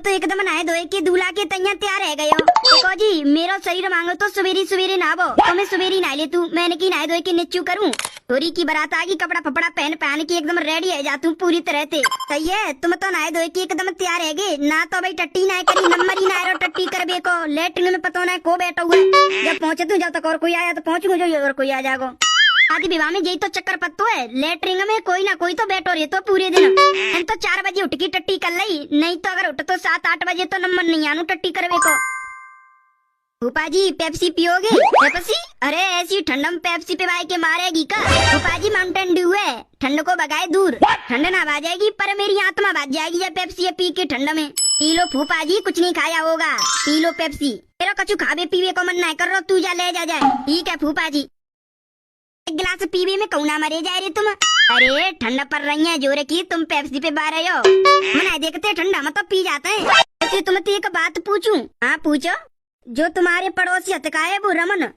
तो एकदम नहाए धोए के दूल्हा के तैयार तैयार रह गयो। देखो जी मेरा शरीर मांगो तो सवेरी सवेरे नहावो, तो मैं सवेरी नहा ले तू, मैंने की नहाए धोए के निच्चू करूँ। थोड़ी की बारात आगी, कपड़ा फपड़ा पहन के एकदम रेडी है जातू पूरी तरह से। सही है, तुम तो नहाए धोए के एकदम तैयार है ना, तो भाई टट्टी ना करी नंबर ही ना रो टट्टी करबे को। लेटरिन में पता ना को बैठा हुआ है, जब पहुंचे तू जब तक और कोई आया तो पहुंचूंगा, जो और कोई आ जाएगा। शादी विवाह में यही तो चक्कर पत्तो है, लेटरिन में कोई ना कोई तो बैठो रहे तो पूरे दिन। हम तो 4 बजे उठ की टट्टी कर ली, नहीं तो अगर उठ तो 7-8 बजे तो नंबर नहीं आनू टट्टी करवे को। फूफा जी पेप्सी पियोगे? पेप्सी? अरे ऐसी ठंडम पेप्सी पिवाए के मारेगी का? फूफा जी माउंटेन ड्यू है, ठंड को भगाए दूर। ठंड ना भाग जाएगी पर मेरी आत्मा भाग जाएगी जब पेप्सी पी के ठंड में। पी लो फूफा जी, कुछ नहीं खाया होगा, पी लो पेप्सी। तेरा कछु खावे पीवे को मन नहीं कर रहा, तू जा ले जा जाए। ठीक है फूफा जी, एक गिलास पीवे में कौन ना मरे जाए रे तुम। अरे ठंडा पड़ रही है जोरे की, तुम पेप्सी पे बा रहे हो। मना देखते ठंडा मत तो पी जाते हैं। ऐसे तुम तो एक बात पूछूं? हाँ पूछो। जो तुम्हारे पड़ोसी हतका है वो रमन,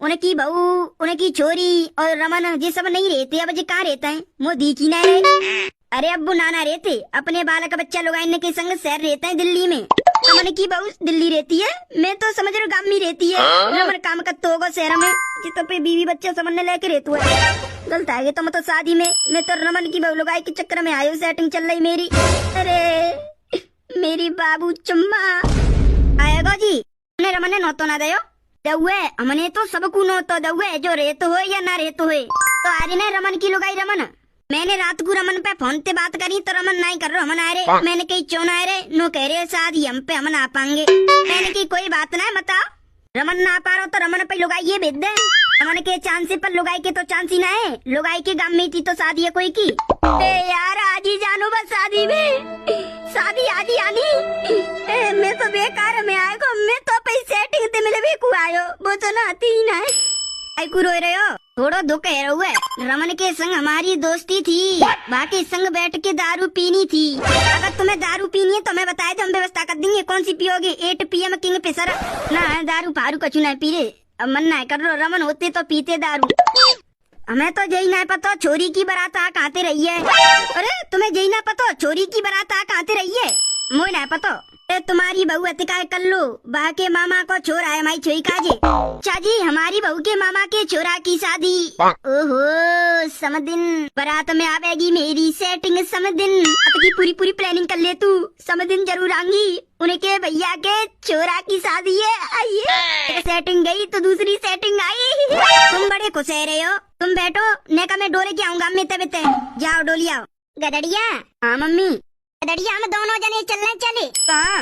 उनकी बहू, उनकी छोरी और रमन ये सब नहीं रहते, अब जी कहाँ रहता है? मोदी की ना रहे। अरे अब्बू नाना रहते, अपने बालक बच्चा लोग के संग शहर रहते हैं दिल्ली में। रमन की बहू दिल्ली रहती है, मैं तो समझ रहा गांव में रहती है। रमन काम करते होगा शहर में, जितो पे बीवी बच्चा समझने लेके रहतु है। गलत है तो मतलब शादी में मैं तो रमन की बहू लगाई के चक्कर में आयो, सेटिंग चल रही मेरी। अरे मेरी बाबू चुम्मा आएगा जी, रमन ने नौतो ना दयो दउए, हमने तो सबको नौतो दउए, जो रेत हो या ना रेत हो। तो आज ने रमन की लुगाई रमन, मैंने रात को रमन पे फोन पे बात करी तो रमन नहीं कर रहा, हम आ रहे। मैंने कही क्यों ना आ रहे? नो कह रहे शादी हम पे हम ना पाएंगे। मैंने की कोई बात ना बताओ, रमन ना पा रहा तो रमन पे लुगाई ये भेज दे। रमन के चांसी पर लुगाई के तो चांसी ना है, लुगाई के गांव में थी तो शादी है कोई की। यार आज ही जानू बस शादी में, शादी आज ही आनी। मैं तो बेकार में आएगा, मैं तो पैसे सेटिंग ते मिले भी को आयो, वो तो ना आती ही ना है। आई को रोए रहे हो? थोड़ा दुख है हुआ, रमन के संग हमारी दोस्ती थी, बाकी संग बैठ के दारू पीनी थी। अगर तुम्हें दारू पीनी है तो मैं बताए तो हम व्यवस्था कर देंगे। कौन सी पियोगे? 8 PM किंग फिशर ना, दारू फारू कछु नहीं पी रहे, अब मन नहीं कर रहा। रमन होते तो पीते दारू, हमें तो यही नहीं पता छोरी की बारात आ कहते रही है। अरे तुम्हें यही ना पता छोरी की बारात आ कहते रही है? मुझे नहीं पता। तुम्हारी बहू अतिकाय कर लो, बा के मामा को छोरा है माई छोई काजे। चाची हमारी बहू के मामा के छोरा की शादी। ओहो समदिन बारात में आवेगी मेरी सेटिंग समदिन। अब की पूरी पूरी प्लानिंग कर ले तू, समदिन जरूर आऊंगी। उनके भैया के छोरा की शादी है। आइए एक सेटिंग गई तो दूसरी सेटिंग आई। तुम बड़े खुश रहे हो, तुम बैठो नेका मैं डोले के आऊंगा। मैं तब जाओ डोली आओ। गदड़िया? हाँ मम्मी। गदड़िया हम दोनों जने चलने चले कहाँ?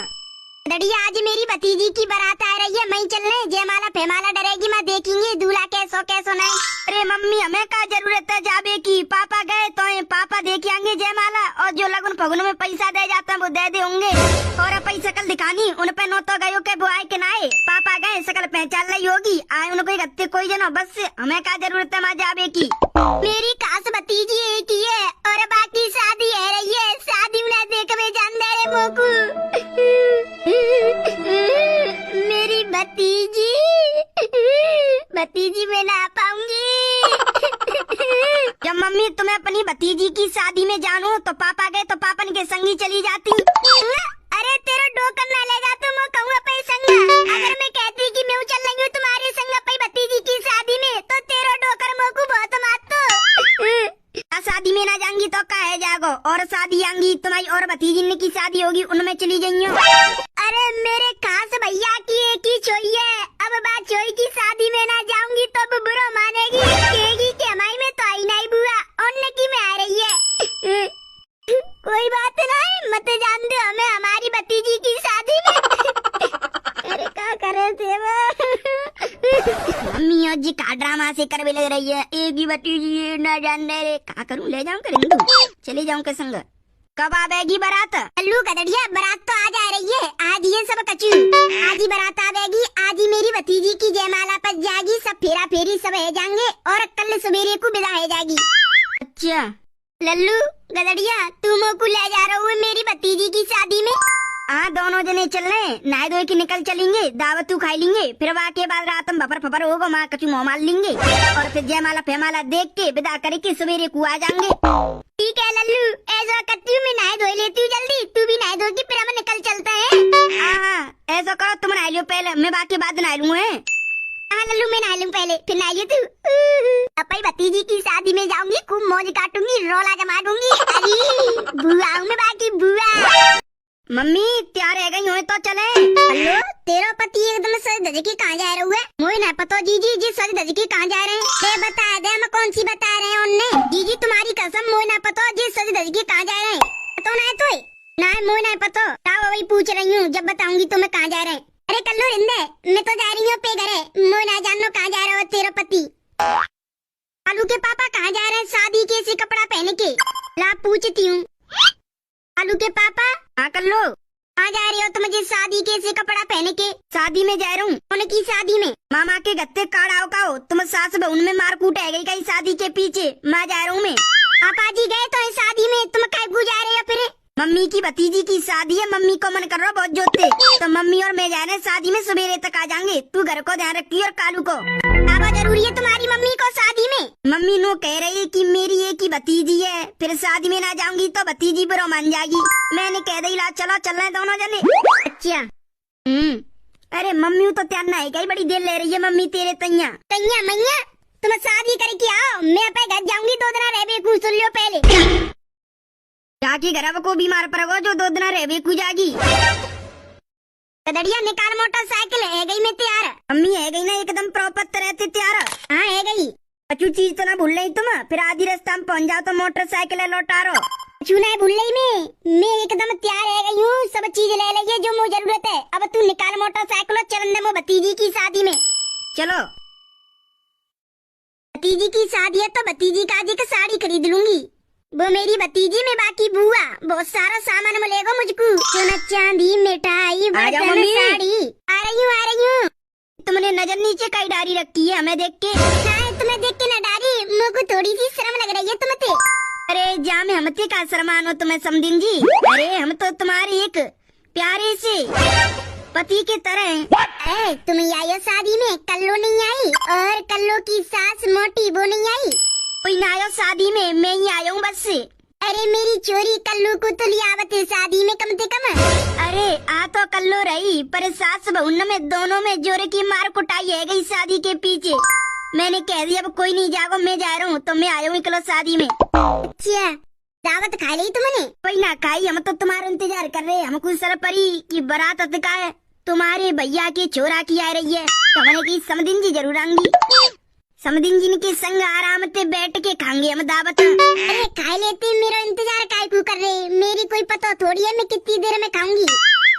गदड़िया आज मेरी भतीजी की बारात आ रही है, मैं चलने। जयमाला फेमाला डरेगी, मैं देखेंगे दूल्हा कैसो कैसो नहीं। अरे मम्मी हमें क्या जरूरत है जाबे की, पापा गए तो पापा देखे आएंगे जयमाला, और जो लगन फगुन में पैसा दे जाता है वो दे दे होंगे। और अपनी शकल दिखानी उन पे नो तो गयो के वो आए के ना आए, पापा गए शकल पहचान ली होगी, आए उनको गत्ते कोई जनो, बस हमें क्या जरूरत है वहाँ जाबे की। मेरी खास भतीजी एक ही है और बाकी शादी है रही है, शादी उन्हें देख में जान दे रहे मोकू। मेरी भतीजी, भतीजी मैं ना पाऊंगी। जब मम्मी तुम्हें अपनी भतीजी की शादी में जानू तो पापा गए तो पापन के संगी चली जाती। अरे तेरा डोकर ना ले जा, तुम कहूँगा पे संग। अगर मैं कहती कि मैं चल रही हूँ तुम्हारे संग अपनी भतीजी की शादी में तो तेरा डोकर मोकू बहुत मारतो। शादी में ना जाऊंगी तो कहे जागो, और शादी आऊंगी तुम्हारी और भतीजी की शादी होगी उनमें चली जाइयो। अरे मेरे खास भैया की एक ही छोई है, अब बात छोई की शादी में ना जाऊंगी तो बुरा मानेगी, कहेगी कि हमारी में तो आई नहीं बुआ, उनने की में आ रही है। कोई बात नहीं, मत जान दो हमें हमारी भतीजी की शादी में। अरे क्या करे थे मम्मी और जी का ड्रामा से करवे लग रही है, एक ही भतीजी ना जान दे रे, क्या करूं? ले जाऊं करेंगे, चले जाऊं के संग। कब आवेगी बारात? अल्लू गदड़िया बारात तो आज आ रही है, आज ये सब कचू आज ही बारात आवेगी, आज ही मेरी भतीजी की जयमाला पर जाएगी, सब फेरा फेरी सब है जाएंगे और कल सवेरे को विदा है जाएगी। अच्छा लल्लू गदड़िया तुम को ले जा रहा हूँ मेरी भतीजी की शादी में? हाँ दोनों जने चल रहे, नहाए धोए के निकल चलेंगे, दावत खाई लेंगे, फिर वहाँ के बाद रात में भपर फपर होगा, माँ कचू मुँह मार लेंगे और फिर जयमाला फेमाला देख के विदा करके सवेरे को आ जाएंगे। ठीक है लल्लू, ऐसा करती हूँ मैं, नहाए धोए लेती हूँ जल्दी, तू भी नहाए धोगी फिर हम निकल चलते हैं। नहा लियो पहले, मैं बाकी बाद नहा लूँ। हाँ लल्लू, मैं नहा लूँ पहले, फिर नहा लियो तू। अपनी भतीजी की शादी में जाऊंगी, खूब मौज काटूंगी, रोला जमा दूंगी। अरे बुआ हूँ मैं, बाकी बुआ। मम्मी तैयार रह गई हो तो चले। हेलो, तेरा पति एकदम सज धज के कहाँ जा रहे हुए? मुझे ना पता जीजी, जी सज धज के कहाँ जा रहे हैं? बता दे, हम कौन सी बता रहे हैं उनने? जीजी तुम्हारी कसम, मुझे ना पता जी सज धज के कहाँ जा रहे हैं। तो ना तो ना मुझे ना पता, वही पूछ रही हूँ, जब बताऊंगी तो मैं कहाँ जा रहे हैं। अरे कल्लू रिंदे, मैं तो जा रही हूँ पे घरे, मुझे ना जानो कहाँ जा रहे हो तेरा पति। आलू के पापा कहाँ जा रहे हैं शादी के से कपड़ा पहन के? ला पूछती हूँ। आलू के पापा। हाँ कल्लू, कहाँ जा रही हो तुम मुझे शादी के से कपड़ा पहन के? शादी में जा रहा हूँ। उनकी शादी में? मामा के गत्ते काढ़ाओ का हो, तुम सास बहन में मार कूट है गई कहीं शादी के पीछे, मैं जा रहा हूँ मैं। पापा जी गए तो शादी में, तुम कहीं जा रहे हो फिर? मम्मी की भतीजी की शादी है, मम्मी को मन कर रहा बहुत जोते, तो मम्मी और मैं जा रहे हैं शादी में, सवेरे तक आ जाएंगे। तू घर को ध्यान रखी और कालू को। पापा जरूरी है तुम्हारी मम्मी को शादी में? मम्मी नो कह रही है कि मेरी एक ही भतीजी है, फिर शादी में ना जाऊंगी तो भतीजी बुरा मान जाएगी। मैंने कह दी ला चलो चल रहे दोनों जने। अच्छा अरे मम्मी तो तैयार नहीं गई, बड़ी देर ले रही है मम्मी तेरे तैया मैया। तुम शादी करके आओ, मैं अपने घर जाऊंगी, 2 दिन रह भी सुन लियो पहले। जाके घर को बीमार पड़ोगो जो 2 दिन रह भी जागी। कदड़िया निकाल मोटरसाइकिल, है गई मैं तैयार। मम्मी है गई ना एकदम प्रॉपर रहते तैयार? हाँ है गई। अच्छू चीज तो ना भूल रही तुम, फिर आधी रास्ता में पहुंच जाओ तो मोटरसाइकिल लौटा रो। अच्छू नहीं भूल रही मैं एकदम तैयार है गई हूँ, सब चीज ले ली है जो मुझे जरूरत है। अब तू निकाल मोटरसाइकिल, चलन दे भतीजी की शादी में। चलो, भतीजी की शादी है तो भतीजी का जी का साड़ी खरीद लूंगी, वो मेरी भतीजी में बाकी बुआ, बहुत सारा सामान मिलेगा मुझको, सोना चांदी मिठाई बर्तन साड़ी। आ रही हूँ। तुमने नजर नीचे कई डारी रखी है हमें देख के? तुम्हें देख के न डारी, मुझको थोड़ी सी शर्म लग रही है तुमसे। अरे जामे हमते का शर्मानो तुम्हें समदिन जी, अरे हम तो तुम्हारे एक प्यारे से पति के तरह। तुम आई हो शादी में, कल्लो नहीं आई, और कल्लो की सास मोटी वो नहीं आई, कोई ना आयो शादी में, मैं ही आया हूँ बस। अरे मेरी चोरी कल्लू को तो लियावत है शादी में कम से कम। अरे आ तो कल्लू रही, पर सास बहुन में दोनों में जोरे की मार कुटाई है गई शादी के पीछे। मैंने कह दिया अब कोई नहीं जागो, मैं जा रहा हूँ, तो मैं आया हूँ इकलो शादी में। अच्छा दावत खा ली तुमने? कोई ना खाई, हम तो तुम्हारा इंतजार कर रहे हैं। हमको सर परी की बारात का है, तुम्हारे भैया की छोरा की आ रही है, तो हमने की समदिन जी जरूर आऊंगी। समदिन जी के संग आराम से बैठ के खाएंगे हम दावत। अरे खा लेते, मेरा इंतजार काय क्यों कर रहे? मेरी कोई पता थोड़ी है मैं कितनी देर में खाऊंगी।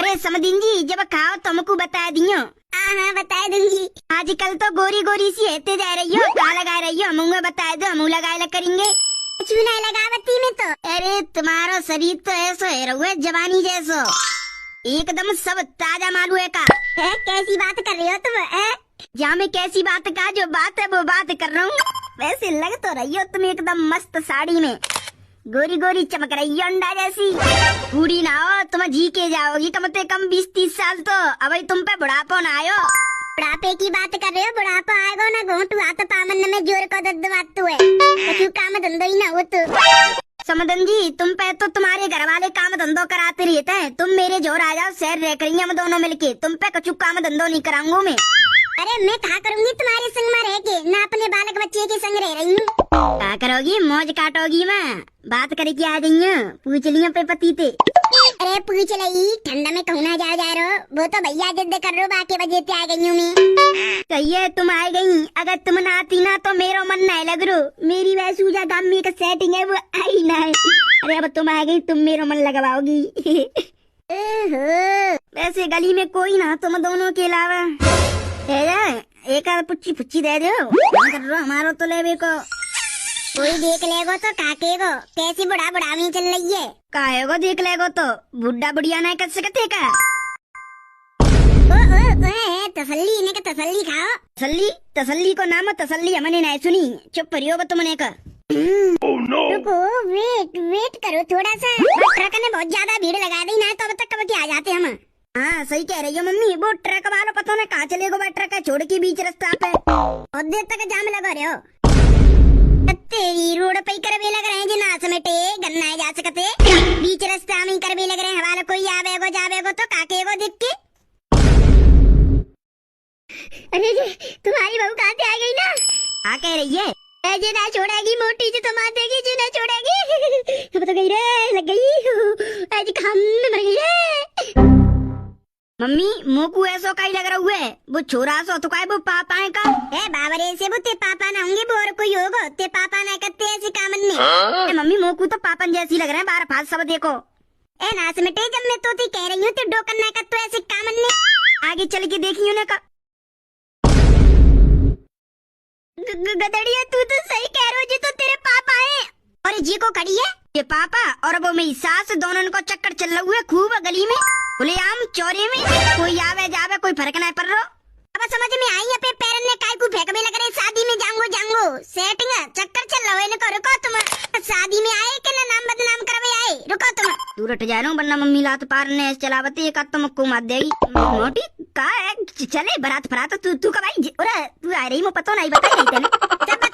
अरे समदिन जी जब खाओ तो हमको बता दियो। हाँ बता दूंगी। आजकल तो गोरी गोरी सी हेते जा रही हो, कहाँ लगा रही हो? मुँह बता दो, मुँह लगाए करेंगे। कुछ भी नहीं लगावती में तो। अरे तुम्हारा शरीर तो ऐसा है रहुए जवानी जैसो, एकदम सब ताजा मालू है का। कैसी बात कर रही हो तुम? जहाँ मैं कैसी बात का, जो बात है वो बात कर रहा हूँ। वैसे लग तो रही हो तुम एकदम मस्त साड़ी में, गोरी गोरी चमक रही हो अंडा जैसी। बूढ़ी ना हो तुम, जी के जाओगी कम से कम 20-30 साल तो। अब तुम पे बुढ़ापो ना आयो। बुढ़ापे की बात कर रहे हो? बुढ़ापा आएगा ना, घोटू हाथ पामन में जोर को दर्द बात है, कछु काम धंधो ही ना हो तो। समदन जी तुम पे तो तुम्हारे घर वाले काम धंधो कराते रहते हैं, तुम मेरे जोर आ जाओ, शहर रह करेंगे हम दोनों मिलके, तुम पे कछु काम धंधो नहीं कराऊंगा मैं। अरे मैं कहा करूंगी तुम्हारे संग में रह के, ना अपने बालक बच्चे के संग रह रही हूँ। क्या करोगी? मौज काटोगी? मैं बात करके आ गई हूँ, पूछ लियो पे पति थे। अरे पूछ ली, ठंडा में कहूँ ना जा रहे हो, वो तो भैया जिद कर रहे हो, बाकी बजे आ गई हूँ मैं। कहिए तुम आ गई, अगर तुम ना आती ना तो मेरा मन नहीं लग रो, मेरी वैसूजा गाम में एक सेटिंग है वो आई ना है। अरे अब तुम आ गई, तुम मेरा मन लगवाओगी। वैसे गली में कोई ना तुम दोनों के अलावा, एक पुच्ची पुच्ची दे दो हमारो तो लेवे को। कोई देख लेगो तो काकेगो, कैसी बुढ़ा बुढ़ावी चल रही है। काहेगो देख लेगो तो, बुढ़ा बुढ़िया नहीं कर सकते का। तसल्ली इन्हें का तसल्ली खाओ। तसल्ली को नाम तसल्ली हमने नहीं सुनी, चुप रहियो तुमने का। रुको, वेट करो थोड़ा सा, ट्रक ने बहुत ज्यादा भीड़ लगा दी ना, तो अब तक कब के आ जाते हम। हाँ सही कह रही हो मम्मी, वो ट्रक वालों पता नहीं कहाँ चले गो, ट्रक है छोड़ के बीच रास्ता पे, बहुत देर तक जाम लगा रहे हो। तेरी रोड पे कर भी लग रहे हैं जिना समेटे गन्ना जा सकते, बीच रास्ता में कर भी लग रहे हैं। हवाला कोई आवेगो जावेगो तो काकेगो देख के। अरे जी तुम्हारी बहू कहाँ से आ गई ना? आ कह रही है ऐसे ना छोड़ेगी, मोटी जी तो मार देगी जी, ना छोड़ेगी। अब तो गई रे, लग गई ऐसी काम में मर गई रे। मम्मी मोकू ऐसा का ही लग रहा है, वो छोरा सो तो का वो पापा है का? ए बाबरे से वो ते पापा ना होंगे, वो और कोई होगा। ते पापा ना करते ऐसे काम नहीं। मम्मी मोकू तो पापन जैसी लग रहे हैं, बार फास सब देखो। ए नास मिटे, जब मैं तोती कह रही हूँ तो डोकन ना कर तो ऐसे काम नहीं। आगे चल के देखी उन्हें का। गदड़िया तू तो सही कह रही हो जी, तो तेरे पापा है। और जी को खड़ी है ये पापा और वो मेरी सास, दोनों को चक्कर चल रहा हुआ खूब गली में, खुलेआम चौरे में, कोई आवे जावे कोई फर्क नहीं पड़ रहा। अब समझ में आई अपने पैरन ने काय को फेंकने लग रहे, शादी में जाऊंगो सेटिंग चक्कर चल रहा है। इनको रुको तुम, शादी में आए के ना नाम बदनाम करवे आए, रुको तुम। दूर हट जा रहा हूँ वरना मम्मी लात पार ने चलावती एक तुम को मार देगी। मोटी का है चले बरात फरात तू कब आई? तू आ रही मो पता नहीं बताई नहीं तेने।